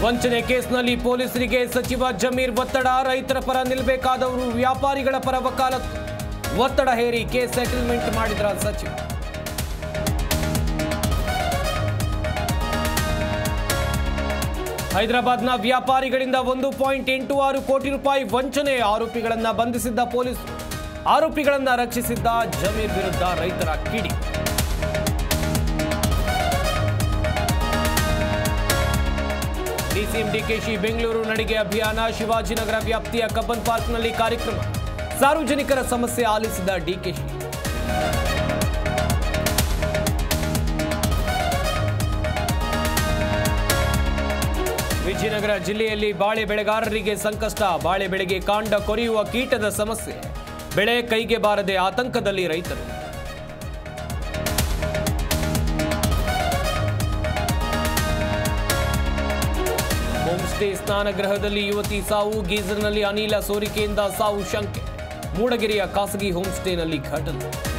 ವಂಚನೆ ಕೇಸ್ನಲ್ಲಿ ಪೊಲೀಸರಿಗೆ ಸಚಿವ ಜಮೀರ್ ಒತ್ತಡ. ರೈತರ ಪರ ನಿಲ್ಲಬೇಕಾದವರು ವ್ಯಾಪಾರಿಗಳ ಪರ ವಕಾಲತ್ತು. ಒತ್ತಡ ಹೇರಿ ಕೇಸ್ ಸೆಟಲ್ಮೆಂಟ್ ಮಾಡಿದ್ರ ಸಚಿವ. ಹೈದರಾಬಾದ್ನ ವ್ಯಾಪಾರಿಗಳಿಂದ 1.86 ಕೋಟಿ ರೂಪಾಯಿ ವಂಚನೆ. ಆರೋಪಿಗಳನ್ನ ಬಂಧಿಸಿದ್ದ ಪೊಲೀಸರು. ಆರೋಪಿಗಳನ್ನ ರಕ್ಷಿಸಿದ್ದ ಜಮೀರ್ ವಿರುದ್ಧ ರೈತರ ಕಿಡಿ. ಡಿಸಿಎಂ ಡಿಕೆಶಿ ಬೆಂಗಳೂರು ನಡಿಗೆ ಅಭಿಯಾನ. ಶಿವಾಜಿನಗರ ವ್ಯಾಪ್ತಿಯ ಕಬ್ಬನ್ ಪಾರ್ಕ್ನಲ್ಲಿ ಕಾರ್ಯಕ್ರಮ. ಸಾರ್ವಜನಿಕರ ಸಮಸ್ಯೆ ಆಲಿಸಿದ ಡಿಕೆಶಿ. ವಿಜಯನಗರ ಜಿಲ್ಲೆಯಲ್ಲಿ ಬಾಳೆ ಬೆಳೆಗಾರರಿಗೆ ಸಂಕಷ್ಟ. ಬಾಳೆ ಬೆಳೆಗೆ ಕಾಂಡ ಕೊರೆಯುವ ಕೀಟದ ಸಮಸ್ಯೆ. ಬೆಳೆ ಕೈಗೆ ಬಾರದೆ ಆತಂಕದಲ್ಲಿ ರೈತರು. ಹೋಂಸ್ಟೇ ಸ್ನಾನಗೃಹದಲ್ಲಿ ಯುವತಿ ಸಾವು. ಗೀಸರ್ನಲ್ಲಿ ಅನಿಲ ಸೋರಿಕೆಯಿಂದ ಸಾವು ಶಂಕೆ. ಮೂಡಗೆರೆಯ ಖಾಸಗಿ ಹೋಂಸ್ಟೇನಲ್ಲಿ ಘಟನೆ.